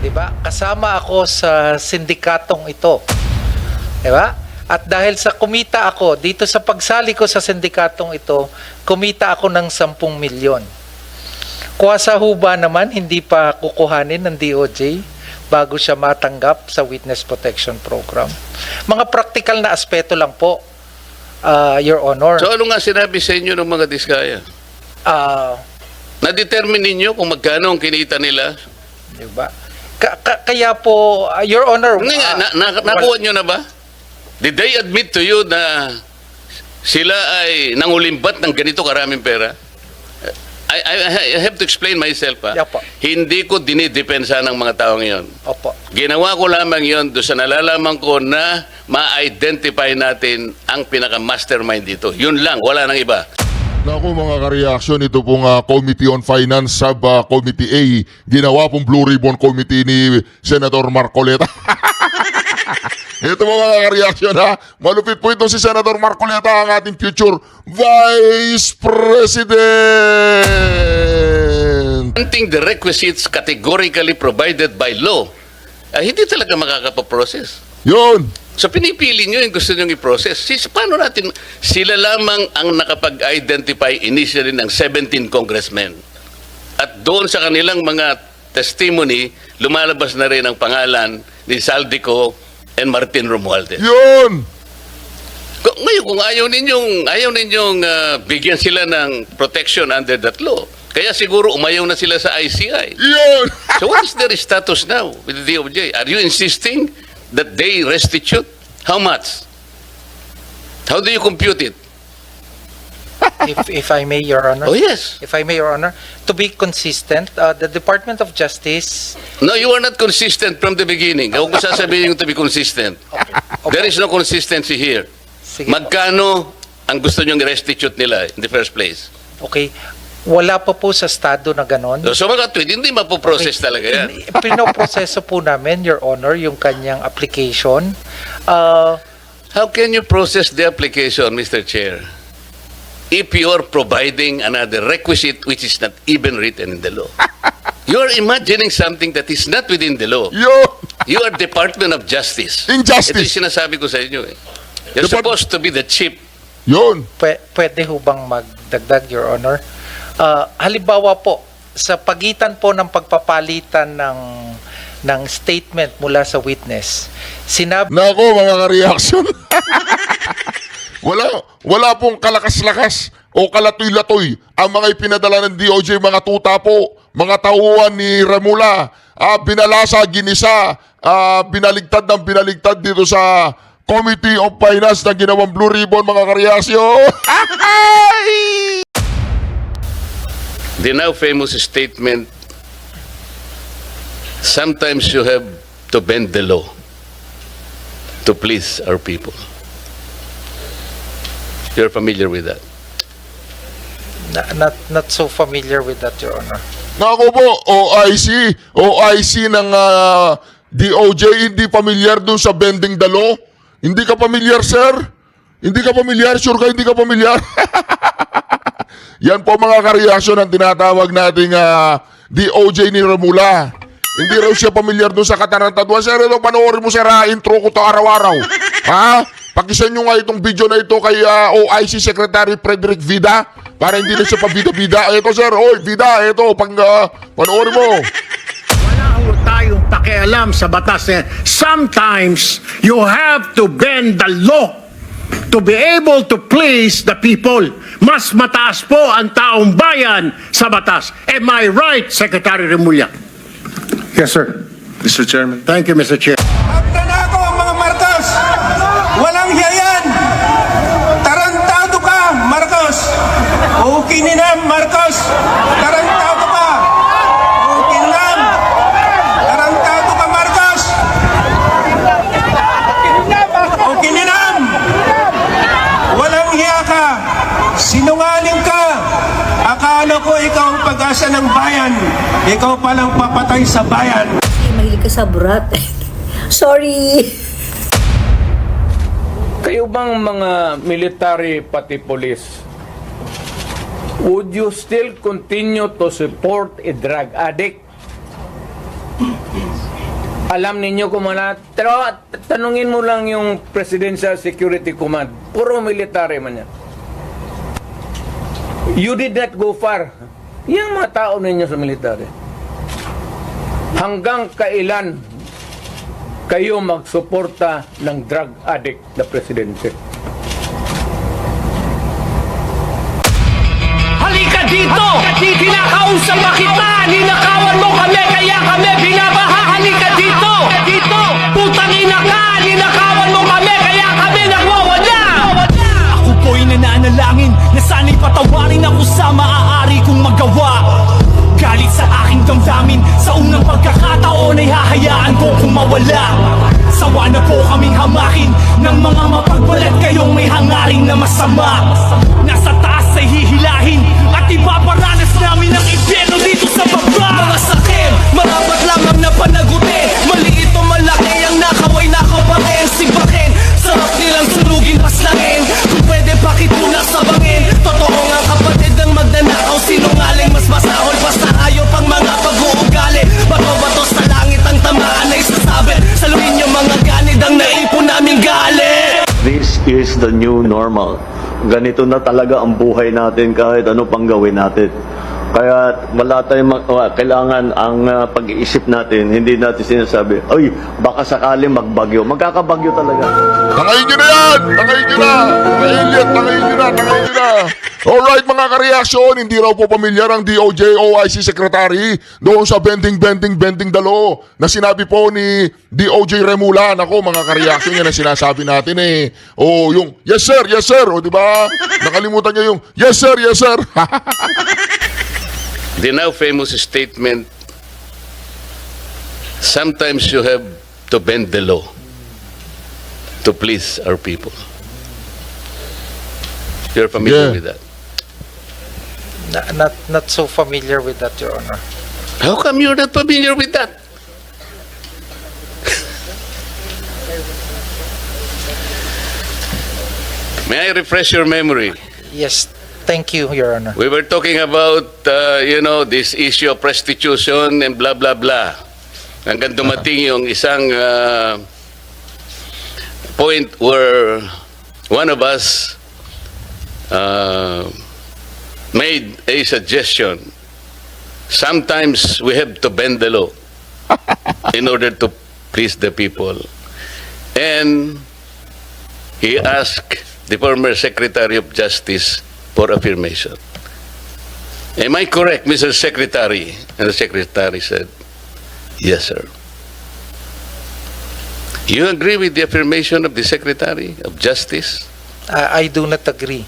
Diba? Kasama ako sa sindikatong ito. Diba? At dahil sa kumita ako, dito sa pagsali ko sa sindikatong ito, kumita ako ng 10 milyon. Kuha sa huba naman, hindi pa kukuhanin ng DOJ bago siya matanggap sa Witness Protection Program. Mga practical na aspeto lang po, Your Honor. So ano nga sinabi sa inyo ng mga diskaya? Na-determine ninyo kung magkano ang kinita nila? Diba? Kaya po, Your Honor... Nakuha nyo na ba? Did they admit to you na sila ay nangulimbat ng ganito karaming pera? I have to explain myself. Yapo. Hindi ko dinidepensa ng mga taong yon. Opo. Ginawa ko lamang yon doon sa nalalaman ko na ma-identify natin ang pinaka-mastermind dito. Yun lang, wala nang iba. Naku mga ka-reaction, ito pong Committee on Finance Subcommittee A, ginawa pong Blue Ribbon Committee ni Senator Marcoleta. Ito mga ka-reaction ha, malupit po ito si Senator Marcoleta, ang ating future Vice President. Granting the requisites categorically provided by law, hindi talaga makakapaprocess. Yun. So pinipili nyo yung gusto nyo i-process. Paano natin? Sila lamang ang nakapag-identify initially ng 17 congressmen. At doon sa kanilang mga testimony, lumalabas na rin ang pangalan ni Saldico and Martin Romualdez. Yun. Ngayon, kung ayaw ninyong bigyan sila ng protection under that law, kaya siguro umayaw na sila sa ICI. Yun. So what is their status now with the DOJ? Are you insisting that they restitute? How much? How do you compute it? If I may, Your Honor. Oh, yes. If I may, Your Honor, to be consistent, the Department of Justice... No, you are not consistent from the beginning. Huwag ko sasabihin yung to be consistent. Okay. There is no consistency here. Sige. Magkano ang gusto nyong restitute nila in the first place? Okay. Wala pa po sa estado na ganon. So mga tweet, hindi mapoprocess talaga yan. Pinoproseso po namin, Your Honor, yung kanyang application. How can you process the application, Mr. Chair, if you are providing another requisite which is not even written in the law? You are imagining something that is not within the law. Yun. You are Department of Justice. Injustice. Ito yung sinasabi ko sa inyo. You're supposed to be the chief. Yun. Pwede ho bang magdagdag, Your Honor? Halimbawa po, sa pagitan po ng pagpapalitan ng statement mula sa witness, sinabi... Nako mga ka-reaction. wala pong kalakas-lakas o kalatoy-latoy ang mga ipinadala ng DOJ, mga tuta po, mga tauhan ni Remulla, binalasa, ginisa, binaligtad dito sa Committee of Finance na ginawang Blue Ribbon, mga ka-reaction. The now famous statement, sometimes you have to bend the law to please our people. You're familiar with that? Not so familiar with that, Your Honor. Nako po, OIC ng DOJ, hindi familiar dun sa bending the law? Hindi ka familiar, sir? Hindi ka familiar? Sure ka hindi ka familiar? Yan po mga ka-reaction ang tinatawag nating DOJ ni Remulla. Hindi raw siya pamilyar doon sa katarantaduan. Sir, ito, panoorin mo sir, intro ko to araw-araw. Ha? Pakisan nyo nga itong video na ito kay OIC Secretary Frederick Vida para hindi na siya pabida-bida. Ito sir, Vida, ito, panoorin mo. Wala ho tayong pakialam sa batas na sometimes you have to bend the law to be able to please the people. Mas mataas po ang taong bayan sa batas. Am I right, Secretary Remulla? Yes, sir. Mr. Chairman. Thank you, Mr. Chair. Magtanako ang mga Marcos! Walang hiyayan! Tarantado ka, Marcos! Ukininam, Marcos! Tarantado ka! Ukininam! Tarantado ka, Marcos! Ukininam! Walang hiya ka! Sinungaling ka! Akala ko ikaw ang pag-asa ng bayan. Ikaw palang papatay sa bayan. Mahilig ka sa burat. Sorry. Kayo bang mga military pati police, would you still continue to support a drug addict? Alam ninyo kung mana, pero tanungin mo lang yung Presidential Security Command. Puro military man yan. You did not go far. Yung mga tao ninyo sa military. Hanggang kailan kayo magsuporta ng drug addict na presidente? Halika dito! Kinakausap pa kita! Ninakawan mo kami, kaya kami binabaha! Halika dito! Putang ina ka! Ninakawan mo kami, kaya kami nagwawala! Ako po'y nananalangin na sana'y patawarin ako sa maaari kong magawa. Galit sa aking damdamin, sa unang pagkakataon ay hahayaan ko kung mawala. Sawa na po kaming hamakin ng mga mapagbalat kayong may hangaring na masama. Nasa taas ay hihilahin at ipaparanas namin ang impyerno dito sa baba. Mga sakit, marapat lamang na panagutin. Maliit o malaki ang nakaway nakabakin. Sibakin, sarap nilang sunugin paslangin. Kung pwede pakitulak sa bangin. Totoo nga kapatid ng magnanakaw, sinungaling mas masahol. Basta hayop ang mga pag-uugali. Bato-bato sa langit ang tamaan na isasabit. Saluhin yung mga ganid ang naipon naming gali. This is the new normal. Ganito na talaga ang buhay natin kahit ano pang gawin natin. Kaya wala tayong kailangan ang pag-iisip natin, hindi natin sinasabi, ay, baka sakali magbagyo. Magkakabagyo talaga. Tangayin nyo na yan! Tangayin nyo na! Tangayin nyo na! Alright mga kareaksyon, hindi raw po pamilyar ang DOJ OIC Secretary doon sa bending dalo na sinabi po ni DOJ Remulla. Nako mga kareaksyon, yan ang sinasabi natin eh. Oh, yung yes sir, o diba? Nakalimutan nyo yung yes sir. The now famous statement, sometimes you have to bend the law to please our people. You're familiar Yeah. with that? Not so familiar with that, Your Honor. How come you're not familiar with that? May I refresh your memory? Yes, thank you, Your Honor. We were talking about, this issue of restitution and blah, blah, blah. Hanggang dumating yung isang point where one of us made a suggestion. Sometimes we have to bend the law in order to please the people. And he asked the former Secretary of Justice for affirmation. Am I correct, Mr. Secretary? And the Secretary said, yes, sir. You agree with the affirmation of the Secretary of Justice? I do not agree.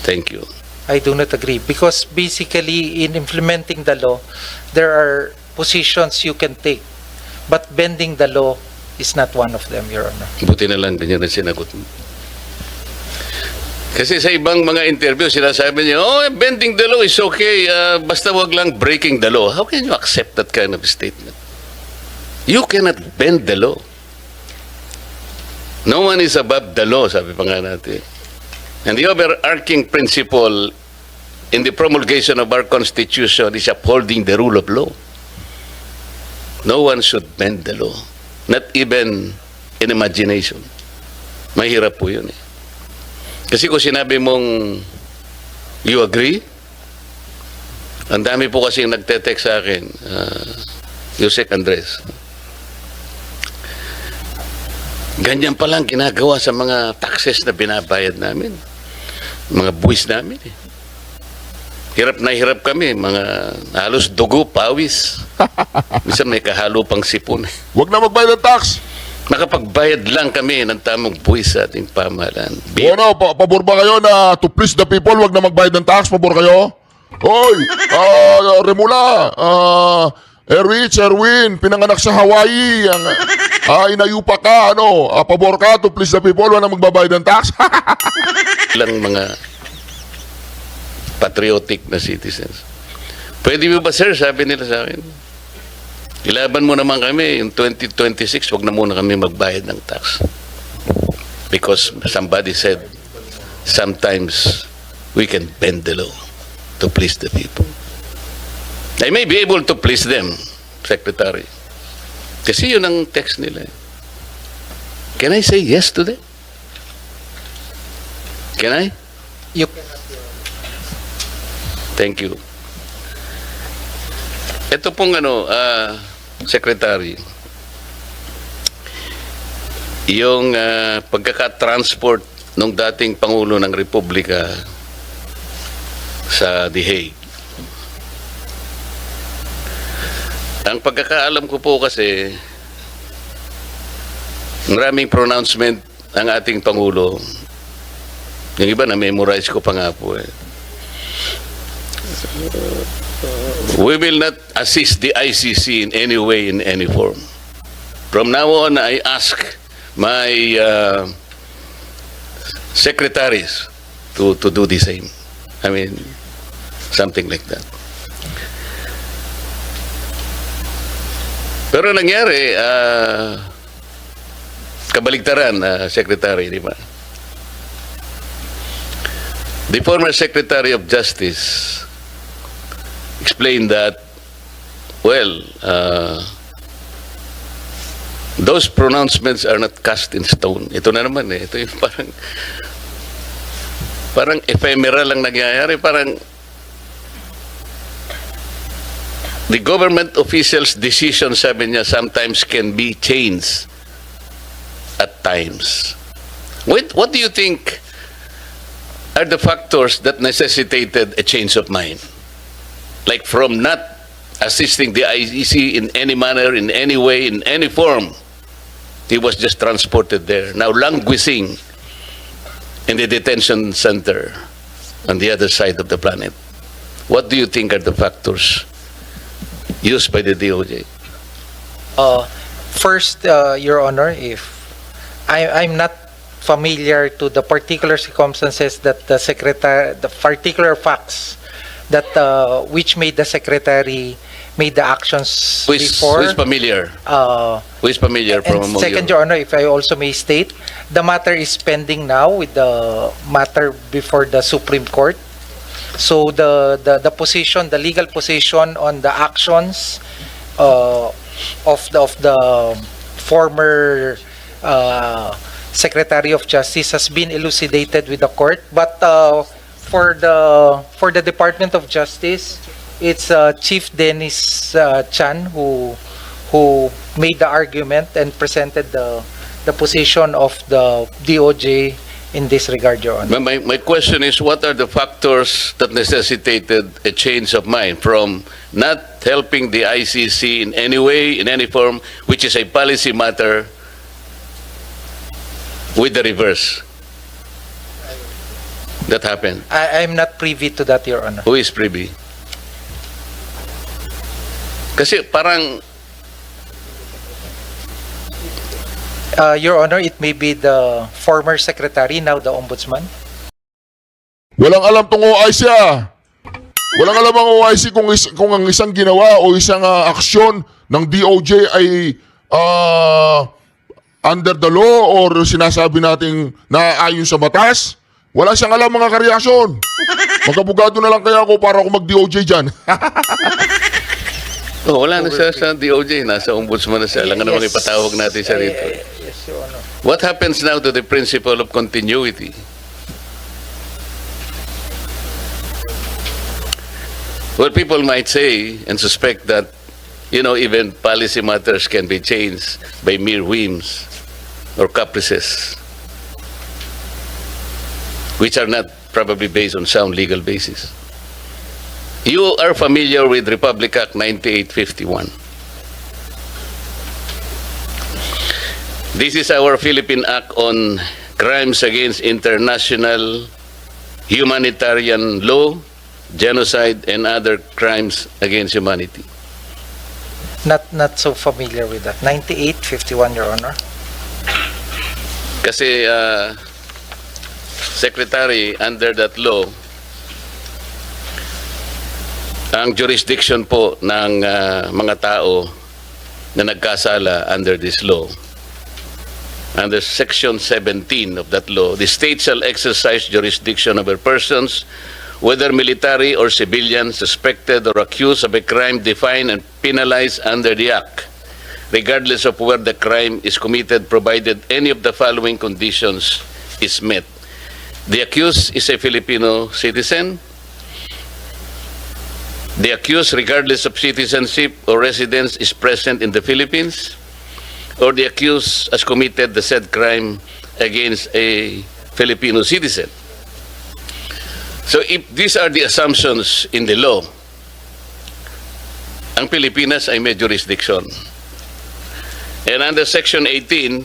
Thank you. I do not agree because basically in implementing the law, there are positions you can take, but bending the law is not one of them, Your Honor. Buti na lang ganyan na sinagot mo. Kasi sa ibang mga interview, sinasabi niya, bending the law is okay, basta wag lang breaking the law. How can you accept that kind of statement? You cannot bend the law. No one is above the law, sabi pa nga natin. And the overarching principle in the promulgation of our Constitution is upholding the rule of law. No one should bend the law. Not even in imagination. Mahirap po yun eh. Kasi kung sinabi mong you agree, ang dami po kasing nagte-text sa akin, Yusek Andres. Ganyan palang ginagawa sa mga taxes na binabayad namin. Mga buwis namin eh. Hirap na hirap kami, mga halos dugo, pawis. Minsan may kahalo pang sipon. Huwag na magbayad ng tax. Nakapagbayad lang kami ng tamang buwis sa ating pamahalaan. Pabor ba kayo na to please the people, wag na magbayad ng tax? Pabor kayo? Hoy, Remulla, Erwin, pinanganak sa Hawaii, inayupa ka, pabor ka to please the people, wag na magbabayad ng tax? Ilang mga patriotic na citizens. Pwede mo ba, sir? Sabi nila sa akin. Ilaban mo naman kami, in 2026, wag na muna kami magbayad ng tax. Because somebody said, sometimes we can bend the law to please the people. I may be able to please them, Secretary. Kasi yun ang text nila. Can I say yes to that? Can I? You Thank you. Ito pong Secretary, yung pagkaka-transport ng dating Pangulo ng Republika sa The Hague. Ang pagkakaalam ko po kasi, maraming pronouncement ang ating Pangulo. Yung iba na-memorize ko pa nga po eh. We will not assist the ICC in any way, in any form. From now on, I ask my secretaries to do the same. I mean, something like that. Pero nangyari, kabaligtaran, Secretary, di ba? The former Secretary of Justice explained that, well, those pronouncements are not cast in stone. Ito na naman eh. Ito yung parang ephemeral lang nangyayari. Parang the government officials' decision, sabi niya, sometimes can be changed at times. What do you think are the factors that necessitated a change of mind? Like from not assisting the ICC in any manner, in any way, in any form, he was just transported there. Now languishing in the detention center on the other side of the planet. What do you think are the factors used by the DOJ? First, Your Honor, if I'm not familiar to the particular circumstances that the particular facts that which made the secretary made the actions before. Who is familiar? Who is familiar from And among second, you? Your Honor, if I also may state, the matter is pending now with the matter before the Supreme Court. So the position, the legal position on the actions of the former Secretary of Justice has been elucidated with the court, but for the Department of Justice, it's Chief Dennis Chan who made the argument and presented the position of the DOJ in this regard, Your Honor. My question is, what are the factors that necessitated a change of mind from not helping the ICC in any way, in any form, which is a policy matter, with the reverse that happened? I'm not privy to that, Your Honor. Who is privy? Kasi parang Your Honor, it may be the former secretary, now the ombudsman. Walang alam tong OIC ah. Walang alam ang OIC kung ang isang ginawa o isang aksyon ng DOJ ay under the law or sinasabi nating naaayon sa batas. Wala siyang alam mga kareaksyon. Mag-abogado na lang kaya ako para ako mag-DOJ dyan. wala na siya sa DOJ, nasa ombudsman na siya. Alam nga naman ipatawag natin siya rito. Yes, Your Honor. What happens now to the principle of continuity? Well, people might say and suspect that, even policy matters can be changed by mere whims or caprices, which are not probably based on sound legal basis. You are familiar with Republic Act 9851. This is our Philippine Act on crimes against international humanitarian law, genocide, and other crimes against humanity. Not so familiar with that. 9851, Your Honor. Kasi, Secretary, under that law, ang jurisdiction po ng mga tao na nagkasala under this law, under Section 17 of that law, the state shall exercise jurisdiction over persons, whether military or civilian, suspected or accused of a crime defined and penalized under the Act, regardless of where the crime is committed, provided any of the following conditions is met. The accused is a Filipino citizen. The accused, regardless of citizenship or residence, is present in the Philippines, or the accused has committed the said crime against a Filipino citizen. So if these are the assumptions in the law, ang Pilipinas ay may jurisdiction. And under Section 18,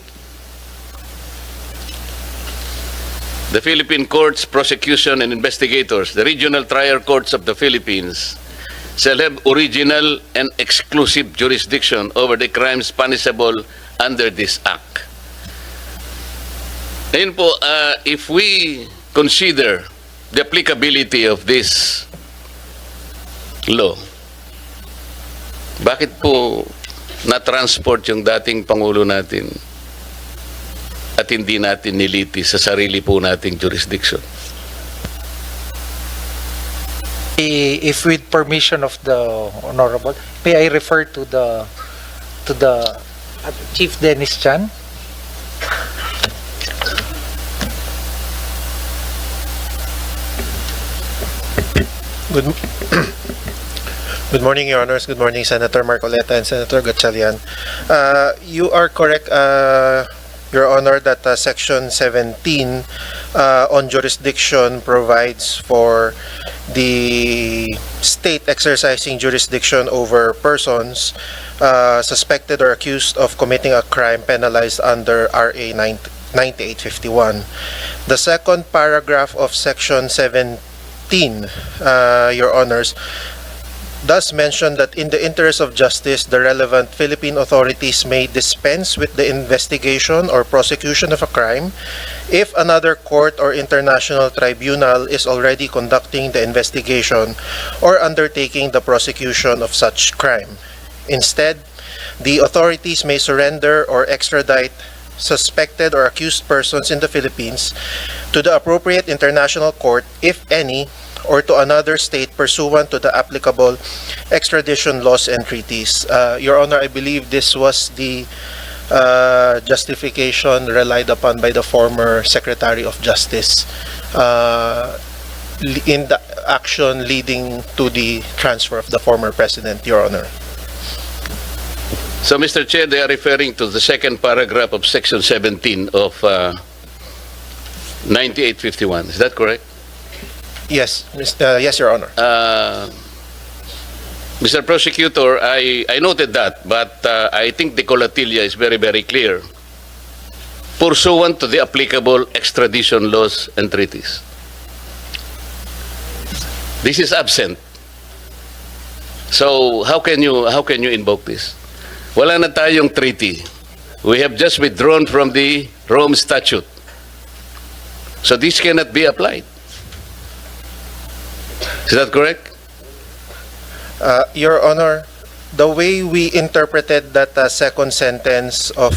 the Philippine courts, prosecution, and investigators, the regional trial courts of the Philippines, shall have original and exclusive jurisdiction over the crimes punishable under this Act. Ngayon po, if we consider the applicability of this law, bakit po na-transport yung dating Pangulo natin at hindi natin nilitis sa sarili po nating jurisdiction? If with permission of the Honorable, may I refer to the Chief Dennis Chan? Good morning, Your Honors. Good morning, Senator Marcoleta and Senator Gatchalian. You are correct, Your Honor, that Section 17 on jurisdiction provides for the state exercising jurisdiction over persons suspected or accused of committing a crime penalized under RA 9851. The second paragraph of Section 17, Your Honors, does mention that in the interest of justice, the relevant Philippine authorities may dispense with the investigation or prosecution of a crime if another court or international tribunal is already conducting the investigation or undertaking the prosecution of such crime. Instead, the authorities may surrender or extradite suspected or accused persons in the Philippines to the appropriate international court, if any, or to another state pursuant to the applicable extradition laws and treaties. Your Honor, I believe this was the justification relied upon by the former Secretary of Justice in the action leading to the transfer of the former President, Your Honor. So, Mr. Chair, they are referring to the second paragraph of Section 17 of 9851. Is that correct? Yes, yes, Your Honor. Mr. Prosecutor, I noted that, but I think the colatilia is very, very clear. Pursuant to the applicable extradition laws and treaties. This is absent. So how can you invoke this? Wala na tayong treaty. We have just withdrawn from the Rome Statute. So this cannot be applied. Is that correct? Your Honor, the way we interpreted that second sentence of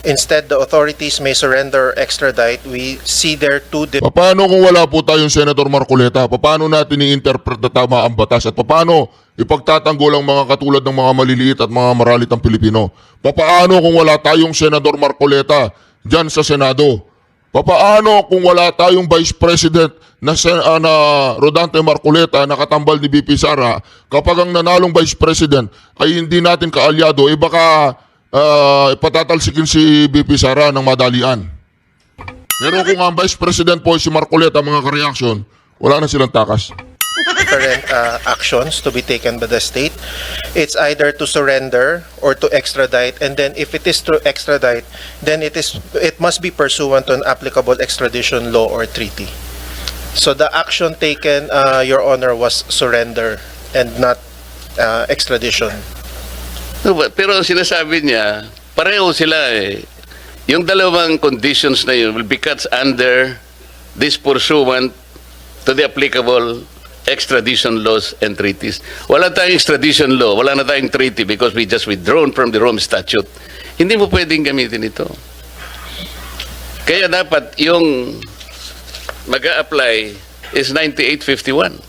instead the authorities may surrender or extradite, we see there two different... Paano kung wala po tayong Senator Marcoleta? Paano natin i-interpret na tama ang batas? At paano ipagtatanggol ang mga katulad ng mga maliliit at mga maralitang Pilipino? Paano kung wala tayong Senator Marcoleta dyan sa Senado? Paano kung wala tayong Vice President na Rodante Marcoleta nakatambal ni BP Sara? Kapag ang nanalong Vice President ay hindi natin kaalyado, baka patatalsikin si BP Sara ng madalian. Pero kung ang Vice President po si Marcoleta, mga ka-reaction, wala na silang takas. Different actions to be taken by the state. It's either to surrender or to extradite, and then if it is to extradite, then it must be pursuant to an applicable extradition law or treaty. So the action taken, Your Honor, was surrender and not extradition. Pero ang sinasabi niya, pareho sila eh. Yung dalawang conditions na yun will be cut under this pursuant to the applicable extradition laws and treaties. Wala tayong extradition law, wala na tayong treaty because we just withdrawn from the Rome Statute. Hindi mo pwedeng gamitin ito. Kaya dapat yung mag-a-apply is 9851.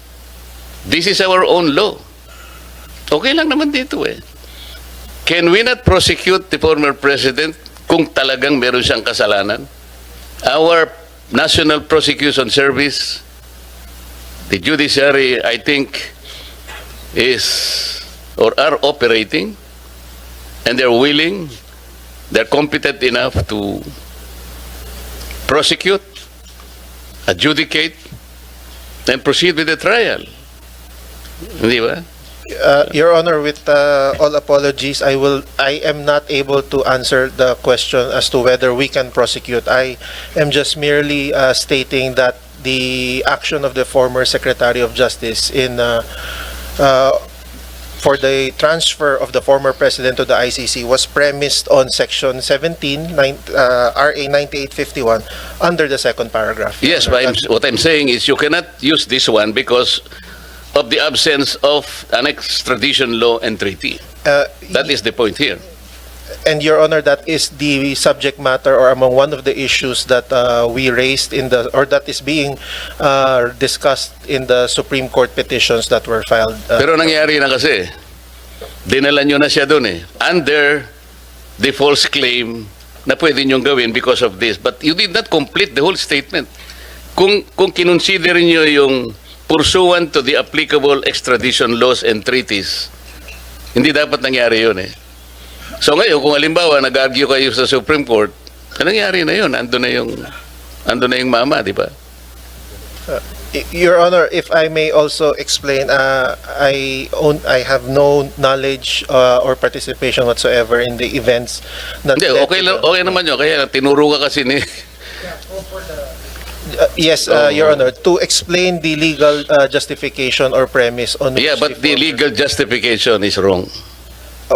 This is our own law. Okay lang naman dito eh. can we not prosecute the former president kung talagang meron siyang kasalanan? Our National Prosecution Service, the judiciary, I think, is or are operating, and they're willing, they're competent enough to prosecute, adjudicate, and proceed with the trial. Hindi ba? Your Honor, with all apologies, I am not able to answer the question as to whether we can prosecute. I am just merely stating that the action of the former Secretary of Justice in for the transfer of the former president to the ICC was premised on Section 17, RA 9851, under the second paragraph. Yes, but what I'm saying is you cannot use this one because of the absence of an extradition law and treaty. That is the point here. And Your Honor, that is the subject matter or among one of the issues that we raised in the, or that is being discussed in the Supreme Court petitions that were filed. Pero nangyari na kasi, dinala nyo na siya doon eh, under the false claim na pwede nyo gawin because of this. But you did not complete the whole statement. Kung kinonsider nyo yung pursuant to the applicable extradition laws and treaties, hindi dapat nangyari yun eh. So ngayon, kung halimbawa nag-argue kayo sa Supreme Court, nangyari na yun, ando na yung mama, di ba? Your Honor, if I may also explain, I have no knowledge or participation whatsoever in the events. That Hindi, okay naman yun. Kaya tinuro ka kasi ni... Yes, Your Honor, to explain the legal justification or premise on which Yeah, but the legal justification is wrong.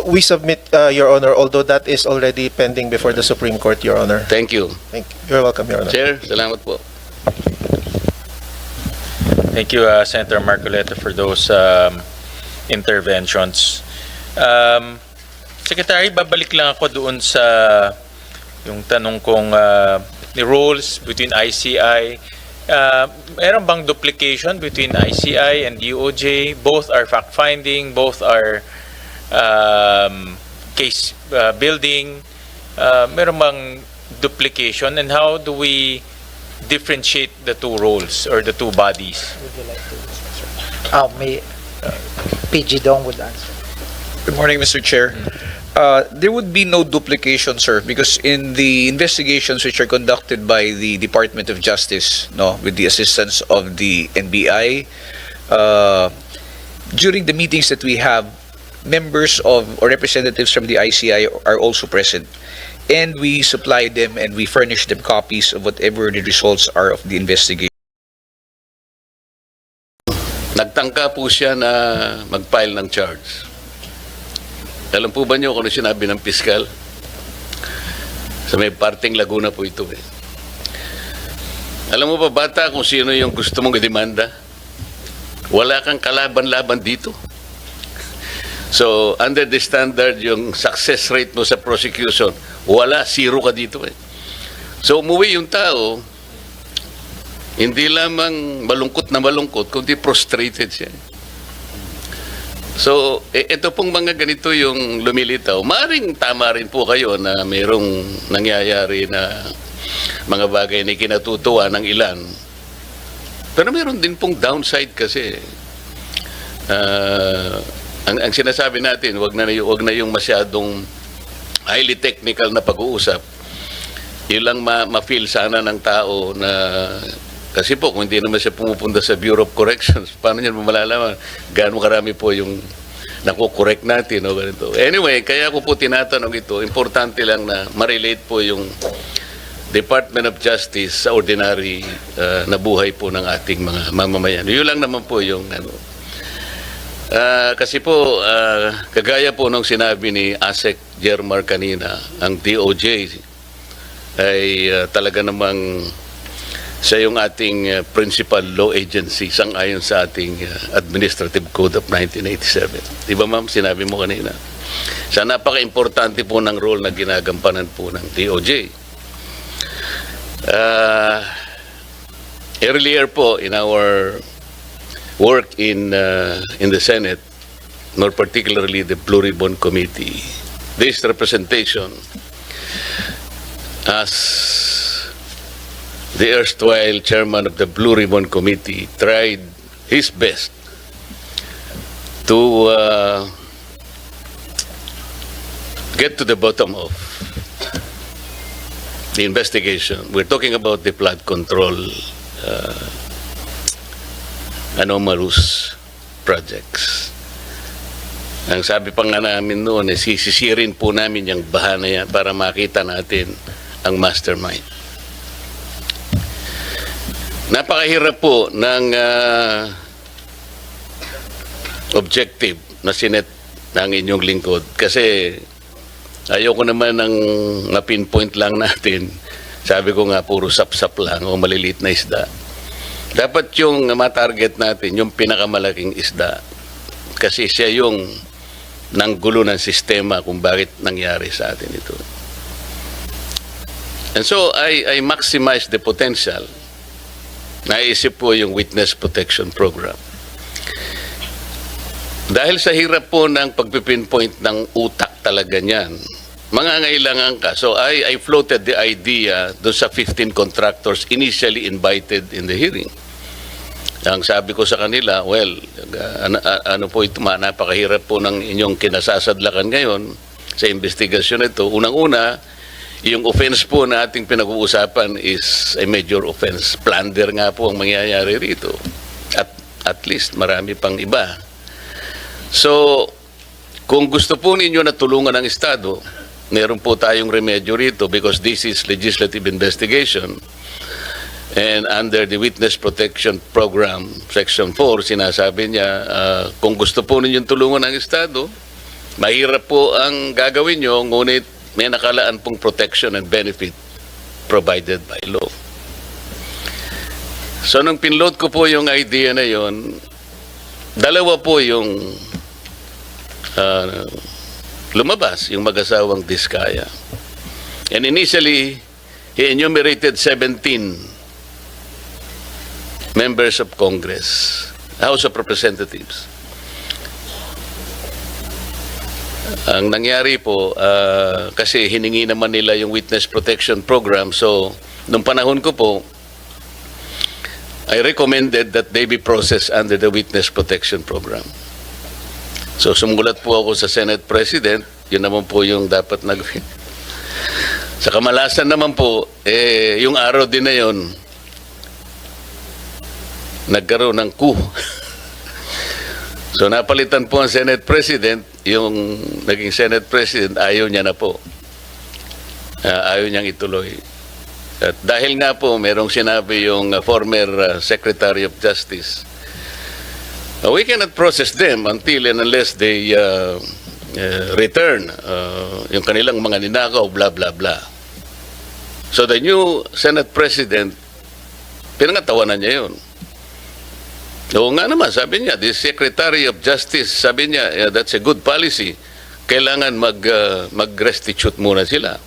we submit, Your Honor, although that is already pending before the Supreme Court, Your Honor. Thank you. You're welcome, Your Honor. Chair, salamat po. Thank you, Senator Marcoleta, for those interventions. Secretary, babalik lang ako doon sa yung tanong kong the roles between ICI. Meron bang duplication between ICI and DOJ? Both are fact-finding, both are case building. Meron bang duplication, and how do we differentiate the two roles or the two bodies? May PG Dong would answer. Good morning, Mr. Chair. There would be no duplication, sir, because in the investigations which are conducted by the Department of Justice, with the assistance of the NBI, during the meetings that we have, members of or representatives from the ICI are also present, and we supply them and we furnish them copies of whatever the results are of the investigation. Nagtangka po siya na mag-file ng charge. Alam po ba niyo kung ano sinabi ng piskal? Sa may parting Laguna po ito eh. Alam mo ba, bata, kung sino yung gusto mong idemanda? Wala kang kalaban-laban dito. So, under the standard, yung success rate mo sa prosecution, wala, zero ka dito eh. So, umuwi yung tao, hindi lamang malungkot na malungkot, kundi prostrated siya. So, ito pong mga ganito yung lumilitaw. Maring tama rin po kayo na mayroong nangyayari na mga bagay na kinatutuwa ng ilan. Pero mayroon din pong downside kasi. Ang sinasabi natin, wag na yung masyadong highly technical na pag-uusap. Ilang ma-feel sana ng tao na kasi po, kung hindi naman siya pumupunta sa Bureau of Corrections, paano niya malalaman gaano karami po yung nakukorek natin o ganito. Anyway, kaya ko po tinatanong ito, importante lang na ma-relate po yung Department of Justice sa ordinary na buhay po ng ating mga mamamayan. Yun lang naman po yung kasi po, kagaya po nung sinabi ni ASEC Jermar kanina, ang DOJ ay talaga namang siya yung ating principal law agency sang-ayon sa ating Administrative Code of 1987. Di ba, ma'am, sinabi mo kanina? Siya napaka-importante po ng role na ginagampanan po ng DOJ. Earlier po, in our work in the Senate, more particularly the Blue Ribbon Committee, this representation as the erstwhile chairman of the Blue Ribbon Committee tried his best to get to the bottom of the investigation. We're talking about the flood control anomalous projects. Ang sabi pa nga namin noon, sisisirin po namin yung baha na yan para makita natin ang mastermind. Napakahirap po ng objective na sinet ng inyong lingkod kasi ayoko naman ng na-pinpoint lang natin. Sabi ko nga, puro sap-sap lang o maliliit na isda. Dapat yung matarget natin, yung pinakamalaking isda. Kasi siya yung nanggulo ng sistema kung bakit nangyari sa atin ito. And so, I maximize the potential. Naisip po yung Witness Protection Program. Dahil sa hirap po ng pagpipinpoint ng utak talaga niyan, mangangailangan ka. So I floated the idea doon sa 15 contractors initially invited in the hearing. Ang sabi ko sa kanila, well, ano po ito, napakahirap po ng inyong kinasasadlakan ngayon sa investigasyon ito. Unang-una, yung offense po na ating pinag-uusapan is a major offense. Plunder nga po ang mangyayari rito. At least marami pang iba. So, kung gusto po ninyo na tulungan ng Estado, meron po tayong remedyo rito because this is legislative investigation. And under the Witness Protection Program, Section 4, sinasabi niya, kung gusto po ninyong tulungan ng Estado, mahirap po ang gagawin nyo, ngunit may nakalaan pong protection and benefit provided by law. So, nung pinload ko po yung idea na yon, dalawa po yung lumabas, yung mag-asawang Diskaya. And initially, he enumerated 17 members of Congress, House of Representatives. Ang nangyari po, kasi hiningi naman nila yung Witness Protection Program, so nung panahon ko po, I recommended that they be processed under the Witness Protection Program. So sumulat po ako sa Senate President, yun naman po yung dapat nagawin. Sa kamalasan naman po, yung araw din na yun, nagkaroon ng coup. So napalitan po ang Senate President, yung naging Senate President, ayaw niya na po. Ayaw niyang ituloy. At dahil nga po, merong sinabi yung former Secretary of Justice, we cannot process them until and unless they return yung kanilang mga ninakaw, blah, blah, blah. So the new Senate President, pinangatawanan niya yun. Oo nga naman, sabi niya, the Secretary of Justice, sabi niya, yeah, that's a good policy. Kailangan mag-restitute muna sila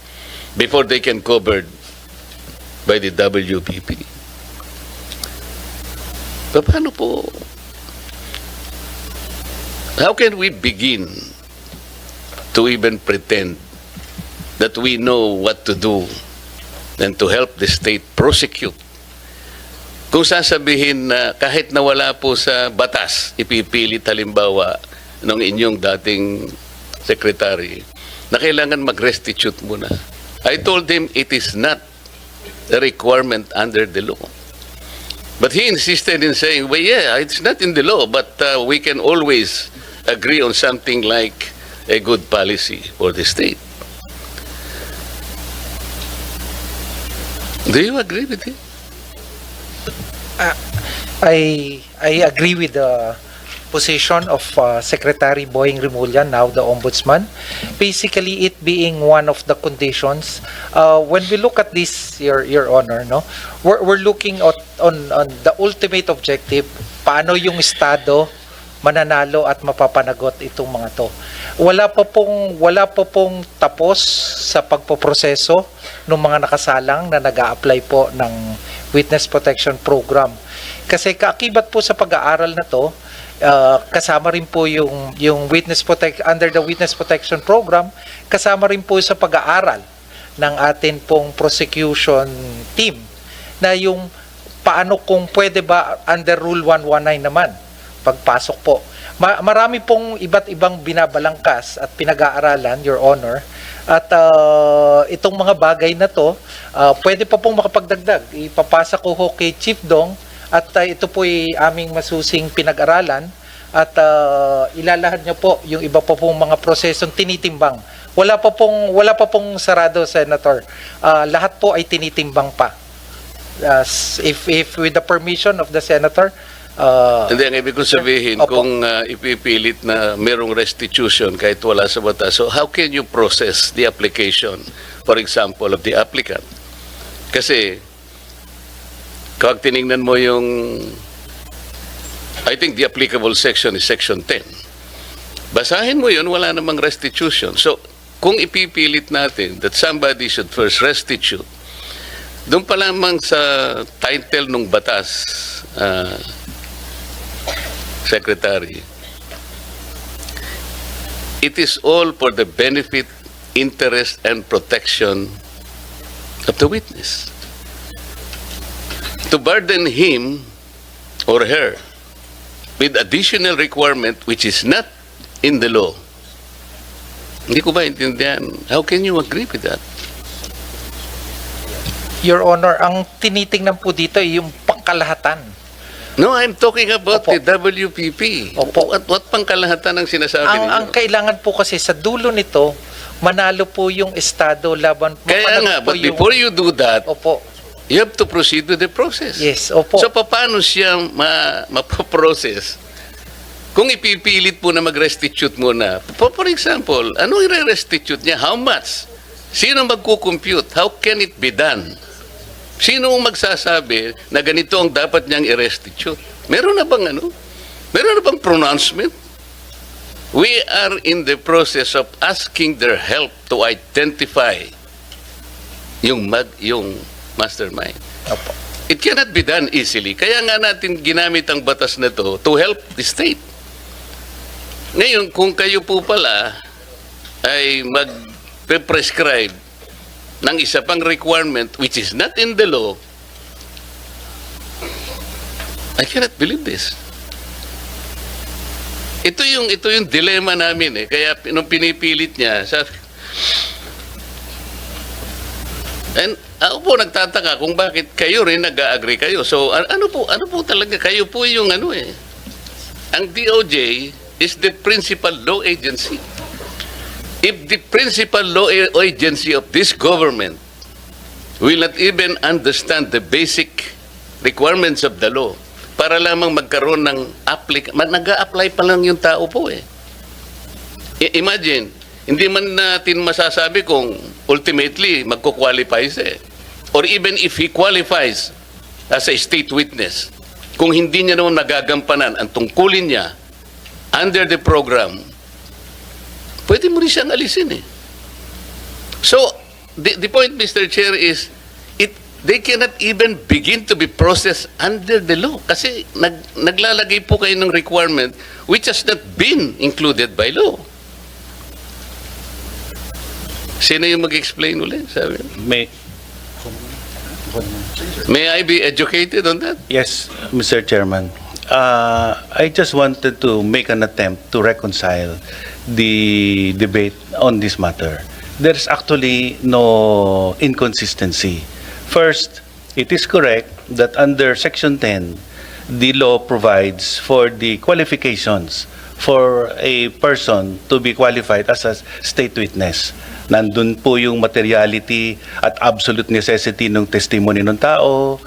before they can covered by the WPP. Paano po? How can we begin to even pretend that we know what to do and to help the state prosecute? Kung sasabihin na kahit nawala po sa batas, ipipilit halimbawa ng inyong dating secretary na kailangan mag-restitute muna. I told him it is not a requirement under the law. But he insisted in saying, well, yeah, it's not in the law, but we can always agree on something like a good policy for the state. Do you agree with him? I agree with the position of Secretary Boying Remulla, now the Ombudsman. Basically, it being one of the conditions. When we look at this, Your Honor, no, we're looking at on the ultimate objective. Paano yung Estado mananalo at mapapanagot itong mga to. Wala pa pong tapos sa pagpoproseso ng mga nakasalang na nag-a-apply po ng Witness Protection Program. Kasi kaakibat po sa pag-aaral na to, kasama rin po yung under the Witness Protection Program, kasama rin po sa pag-aaral ng atin pong prosecution team na yung paano kung pwede ba under Rule 119 naman pagpasok po. Marami pong iba't ibang binabalangkas at pinag-aaralan, Your Honor, at itong mga bagay na to pwede pa pong makapagdagdag. Ipapasa ko ho kay Chief Dong at ito po ay aming masusing pinag-aralan at ilalahad niyo po yung iba pa pong mga prosesong tinitimbang. Wala pa pong sarado, Senator. Lahat po ay tinitimbang pa. If with the permission of the Senator, Hindi, ang ibig kong sabihin, Opo. kung ipipilit na merong restitution kahit wala sa batas, so how can you process the application, for example, of the applicant? Kasi, kapag tinignan mo yung, I think the applicable section is section 10. Basahin mo yun, wala namang restitution. So, kung ipipilit natin that somebody should first restitute, doon pa lamang sa title ng batas, Secretary, it is all for the benefit, interest, and protection of the witness. To burden him or her with additional requirement which is not in the law. Hindi ko ba intindihan? How can you agree with that? Your Honor, ang tinitingnan po dito ay yung pangkalahatan. No, I'm talking about Opo. the WPP. Opo. What pangkalahatan ang sinasabi ninyo? Ang kailangan po kasi sa dulo nito, manalo po yung Estado laban po. Kaya nga, but before you do that, Opo. you have to proceed with the process. Yes, opo. So, paano siya mapaprocess? Kung ipipilit po na mag-restitute muna, for example, ano i-restitute niya? How much? Sino magkukompute? How can it be done? Sino ang magsasabi na ganito ang dapat niyang i-restitute? Meron na bang ano? Meron na bang pronouncement? We are in the process of asking their help to identify yung mastermind. Opo. It cannot be done easily. Kaya nga natin ginamit ang batas na to help the state. Ngayon, kung kayo po pala ay mag-prescribe ng isa pang requirement which is not in the law, I cannot believe this. Ito yung dilemma namin eh. Kaya nung pinipilit niya, and ako po nagtataka kung bakit kayo rin nag-agree kayo. So ano po talaga kayo po yung ano eh. Ang DOJ is the principal law agency. If the principal law agency of this government will not even understand the basic requirements of the law, para lamang magkaroon ng nag-a-apply pa lang yung tao po eh. Imagine, hindi man natin masasabi kung ultimately magko-qualify siya eh. Or even if he qualifies as a state witness, kung hindi niya naman nagagampanan ang tungkulin niya under the program, pwede mo rin siyang alisin eh. So, the point, Mr. Chair, is they cannot even begin to be processed under the law. Kasi naglalagay po kayo ng requirement which has not been included by law. Sino yung mag-explain ulit? Sabi? May I be educated on that? Yes, Mr. Chairman. I just wanted to make an attempt to reconcile the debate on this matter. There's actually no inconsistency. First, it is correct that under Section 10, the law provides for the qualifications for a person to be qualified as a state witness. Nandun po yung materiality at absolute necessity ng testimony ng tao,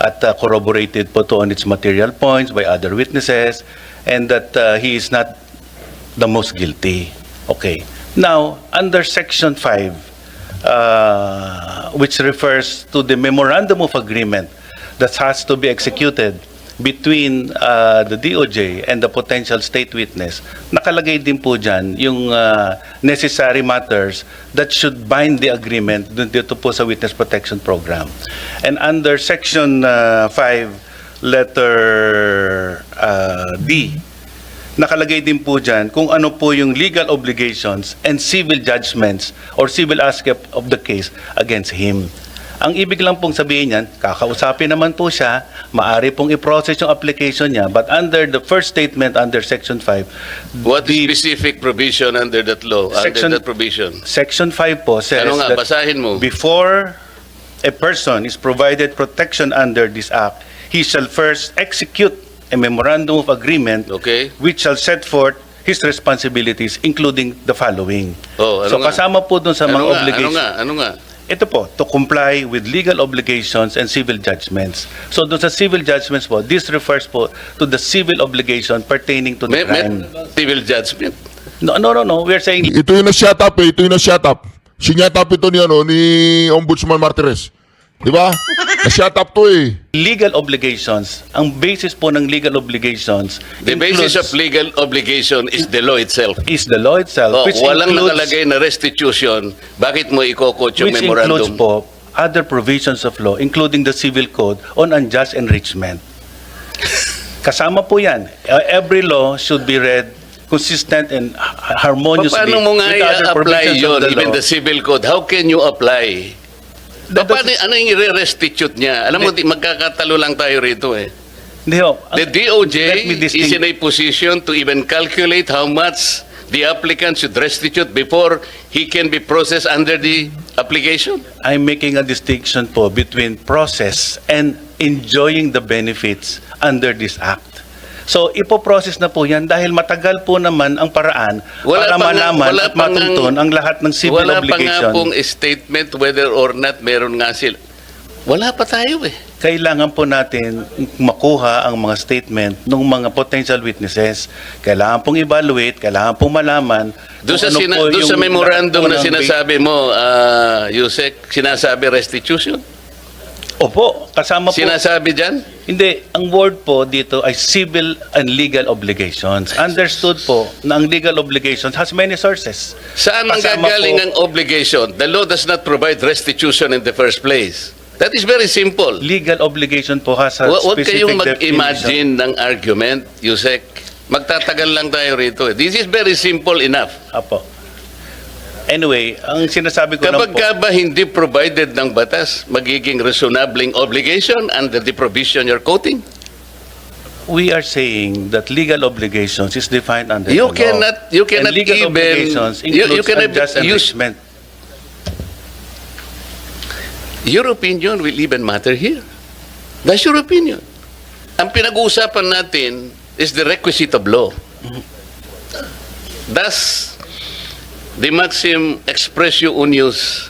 at corroborated po to on its material points by other witnesses, and that he is not the most guilty. Okay. Now, under Section 5, which refers to the memorandum of agreement that has to be executed between the DOJ and the potential state witness, nakalagay din po dyan yung necessary matters that should bind the agreement dito po sa Witness Protection Program. And under Section 5, letter D, nakalagay din po dyan kung ano po yung legal obligations and civil judgments or civil aspect of the case against him. Ang ibig lang pong sabihin niyan, kakausapin naman po siya, maari pong i-process yung application niya, but under the first statement under Section 5, What specific provision under that law, Section- under that provision? Section 5 po says Ano nga, that basahin mo. before a person is provided protection under this act, he shall first execute a memorandum of agreement Okay. which shall set forth his responsibilities, including the following. Oh, ano So nga? kasama po dun sa mga Ano nga, obligations. ano nga? Ito po, to comply with legal obligations and civil judgments. So doon sa civil judgments po, this refers po to the civil obligation pertaining to the May crime. civil judgment. No. We are saying Ito yung na-shut up eh. Ito yung na-shut up. Sinyat up ito ni, ni Ombudsman Martires. Di ba? Na-shut up to eh. legal obligations. Ang basis po ng legal obligations The basis of legal obligation is the law itself. is the law itself, Oh, which walang includes, nakalagay na restitution. Bakit mo ikokot yung which includes memorandum? po other provisions of law, including the civil code on unjust enrichment. Kasama po yan. Every law should be read consistent and harmoniously Paano mo nga with other i-apply provisions yun, of the even law. the civil code? How can you apply? Paano, ano yung i-restitute niya? Alam mo, magkakatalo lang tayo rito eh. Hindi ho. The DOJ Let me is in a position to even calculate how much the applicant should restitute before he can be processed under the application. I'm making a distinction po between process and enjoying the benefits under this act. So, ipoprocess na po yan dahil matagal po naman ang paraan para malaman at matuntun ang lahat ng civil wala obligation. Wala pa nga pong statement whether or not meron nga sila. Wala pa tayo eh. Kailangan po natin makuha ang mga statement ng mga potential witnesses. Kailangan pong evaluate, kailangan pong malaman. Doon sa, kung ano po doon sa yung memorandum na lahat po ng sinasabi mo, Yusek, sinasabi restitution? Opo, kasama po. Sinasabi dyan? Hindi, ang word po dito ay civil and legal obligations. Understood po na ang legal obligations has many sources. Saan ang Kasama gagaling po- ang obligation? The law does not provide restitution in the first place. That is very simple. Legal obligation po has a Huwag specific kayong definition. mag-imagine ng argument, Yusek. Magtatagal lang tayo rito. This is very simple enough. Apo. Anyway, ang sinasabi ko lang Kapag po, ka ba hindi provided ng batas, magiging reasonabling obligation under the provision you're quoting? we are saying that legal obligations is defined under You the law. cannot And legal even obligations you includes cannot unjust use enrichment. your opinion will even matter here. That's your opinion. Ang pinag-uusapan natin is the requisite of law. Thus, the maxim expressio unius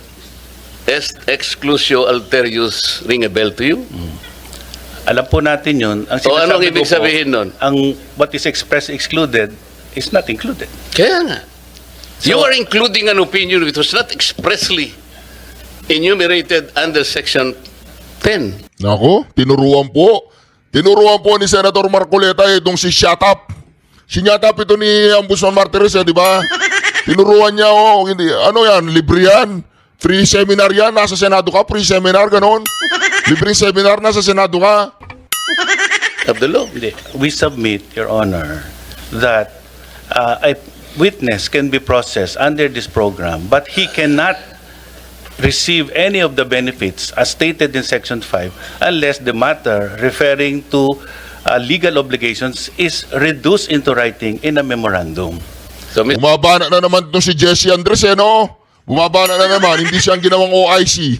est exclusio alterius ring a bell to you? Alam po natin yun. Ang O anong sinasabi ibig ko po, sabihin nun? ang what is expressed excluded is not included. Kaya nga. You So- are including an opinion which was not expressly enumerated under Section 10. Nako, tinuruan po. Tinuruan po ni Senator Marcoleta itong si shut up. Sinyat up ito ni Ombudsman Martires, di ba? Tinuruan niya, hindi, ano yan, libre yan. Free seminar yan, nasa Senado ka, free seminar, ganon. Libreng seminar, nasa Senado ka. Of the law. Hindi. We submit, Your Honor, that a witness can be processed under this program, but he cannot receive any of the benefits as stated in Section 5 unless the matter referring to legal obligations is reduced into writing in a memorandum. So, Bumabana na naman itong si Jesse Andres, no? Bumabana na naman, hindi siyang ginawang OIC.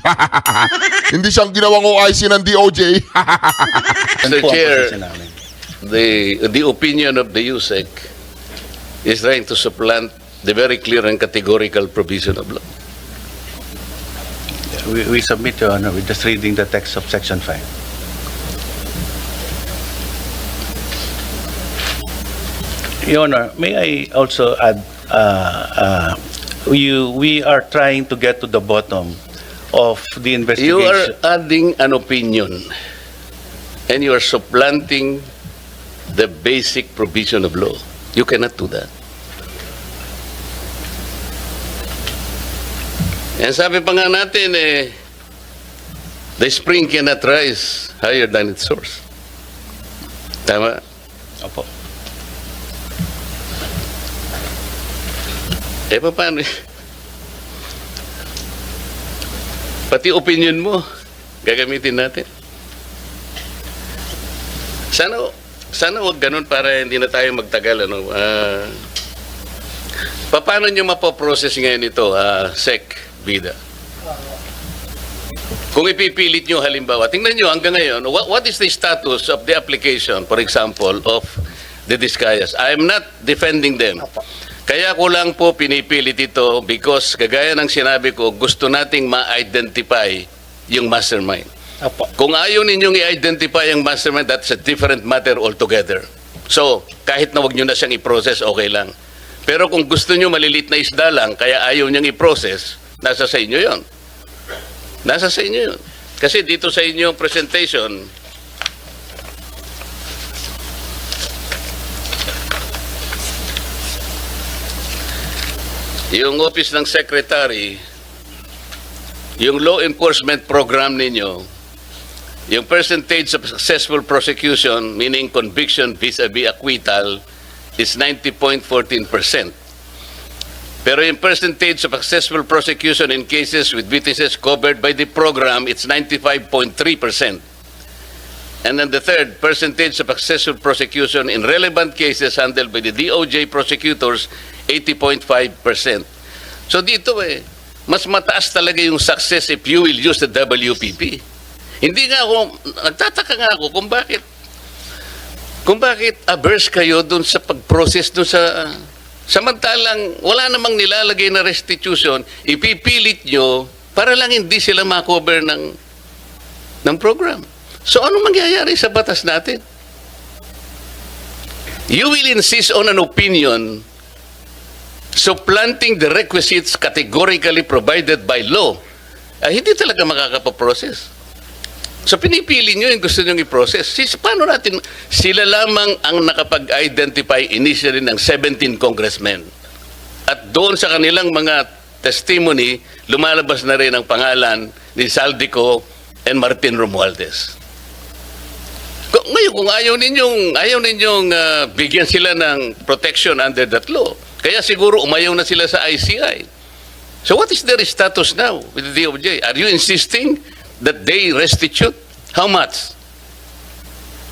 Hindi siyang ginawang OIC ng DOJ. Mr. po ang Chair, posisyon namin. the opinion of the USEC is trying to supplant the very clear and categorical provision of law. We submit, Your Honor, with just reading the text of Section 5. Your Honor, may I also add, we are trying to get to the bottom of the You investigation. are adding an opinion and you are supplanting the basic provision of law. You cannot do that. And sabi pa nga natin, the spring cannot rise higher than its source. Tama? Opo. Eh, paano? Pati opinion mo, gagamitin natin. Sana wag ganun para hindi na tayo magtagal. Ano? Paano nyo mapoprocess ngayon ito, Sec, Bida? Kung ipipilit nyo halimbawa, tingnan nyo hanggang ngayon, what is the status of the application, for example, of the Discayas? I am not defending them. Kaya ko lang po pinipilit ito because kagaya ng sinabi ko, gusto nating ma-identify yung mastermind. Kung ayaw ninyong i-identify yung mastermind, that's a different matter altogether. So, kahit na wag nyo na siyang i-process, okay lang. Pero kung gusto nyo malilit na isda lang, kaya ayaw niyang i-process, nasa sa inyo yon. Nasa sa inyo yun. Kasi dito sa inyong presentation, yung office ng secretary, yung law enforcement program ninyo, yung percentage of successful prosecution, meaning conviction vis-a-vis acquittal, is 90.14%. Pero yung percentage of successful prosecution in cases with witnesses covered by the program, it's 95.3%. And then the third, percentage of successful prosecution in relevant cases handled by the DOJ prosecutors, 80.5%. So dito mas mataas talaga yung success if you will use the WPP. Hindi nga ako, nagtataka nga ako kung bakit averse kayo dun sa pag-process dun sa... Samantalang wala namang nilalagay na restitution, ipipilit nyo para lang hindi sila makover ng program. So ano mangyayari sa batas natin? You will insist on an opinion supplanting the requisites categorically provided by law. Hindi talaga makakapaprocess. So pinipili nyo yung gusto nyo i-process. Paano natin, sila lamang ang nakapag-identify initially ng 17 congressmen. At doon sa kanilang mga testimony, lumalabas na rin ang pangalan ni Saldico and Martin Romualdez. Ngayon, kung ayaw ninyong bigyan sila ng protection under that law, kaya siguro umayaw na sila sa ICI. So what is their status now with the DOJ? Are you insisting that they restitute? How much?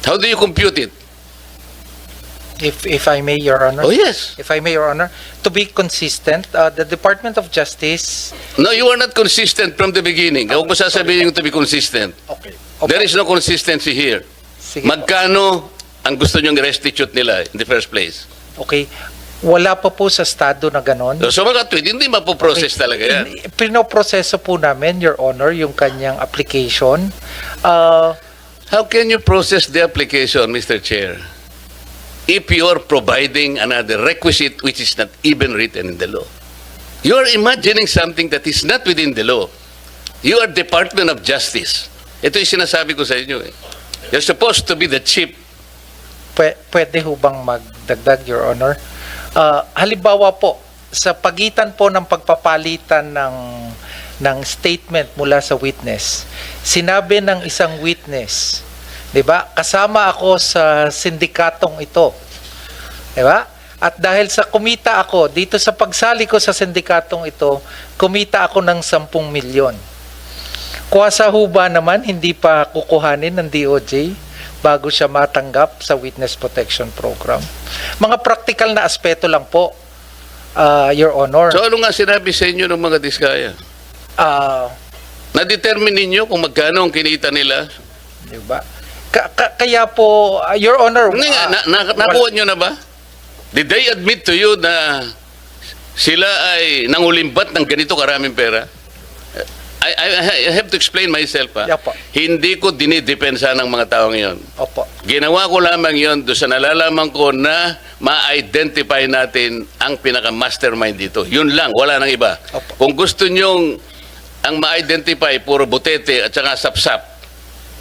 How do you compute it? If I may, Your Honor. Oh, yes. If I may, Your Honor, to be consistent, the Department of Justice... No, you are not consistent from the beginning. Huwag mo sasabihin yung to be consistent. Okay. There is no consistency here. Sige. Magkano ang gusto nyong restitute nila in the first place? Okay. Wala pa po sa estado na ganon. So mga tweet, hindi mapoprocess talaga yan. Pinoproseso po namin, Your Honor, yung kanyang application. How can you process the application, Mr. Chair, if you are providing another requisite which is not even written in the law? You are imagining something that is not within the law. You are Department of Justice. Ito yung sinasabi ko sa inyo. You're supposed to be the chief. Pwede ho bang magdagdag, Your Honor? Halimbawa po, sa pagitan po ng pagpapalitan ng statement mula sa witness, sinabi ng isang witness, 'di ba? Kasama ako sa sindikatong ito. 'Di ba? At dahil sa kumita ako dito sa pagsali ko sa sindikatong ito, kumita ako ng 10 milyon. Kuwasa ho ba naman hindi pa kukuhanin ng DOJ bago siya matanggap sa Witness Protection Program? Mga practical na aspeto lang po, Your Honor. So ano nga sinabi sa inyo ng mga diskaya? Na-determine ninyo kung magkano ang kinita nila? Diba? Kaya po, Your Honor... Nakuha nyo na ba? Did they admit to you na sila ay nangulimbat ng ganito karaming pera? I have to explain myself. Opo. Hindi ko dinidepensa ng mga taong yon. Opo. Ginawa ko lamang yon doon sa nalalaman ko na ma-identify natin ang pinaka-mastermind dito. Yun lang, wala nang iba. Opo. Kung gusto nyong ang ma-identify puro butete at saka sapsap,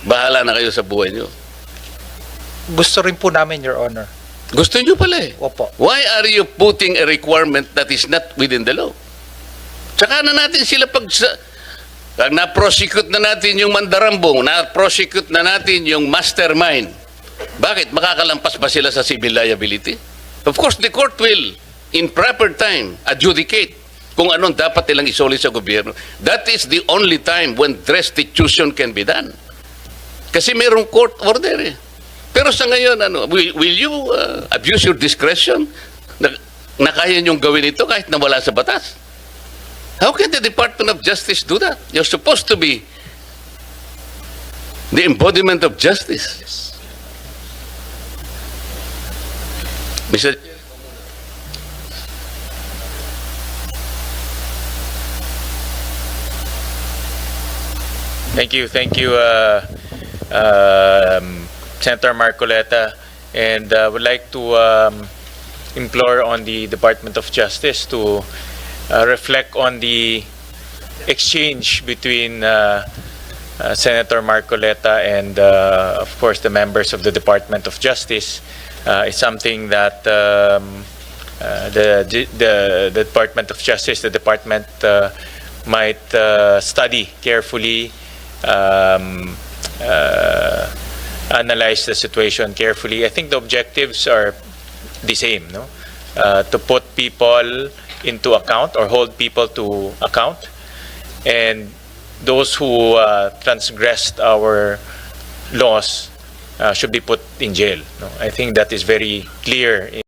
bahala na kayo sa buhay nyo. Gusto rin po namin, Your Honor. Gusto nyo pala eh. Opo. Why are you putting a requirement that is not within the law? Tsaka na natin sila na-prosecute na natin yung mandarambong, na-prosecute na natin yung mastermind. Bakit? Makakalampas ba sila sa civil liability? Of course, the court will in proper time, adjudicate kung anong dapat nilang isoli sa gobyerno. That is the only time when restitution can be done. Kasi mayroong court order eh. Pero sa ngayon, will you abuse your discretion na kaya niyong gawin ito kahit na wala sa batas? How can the Department of Justice do that? You're supposed to be the embodiment of justice. Mr. Thank you, Senator Marcoleta, and would like to implore on the Department of Justice to reflect on the exchange between Senator Marcoleta and, of course, the members of the Department of Justice. It's something that the Department of Justice, the department might study carefully, analyze the situation carefully. I think the objectives are the same, no? To put people into account or hold people to account, and those who transgressed our laws should be put in jail. No? I think that is very clear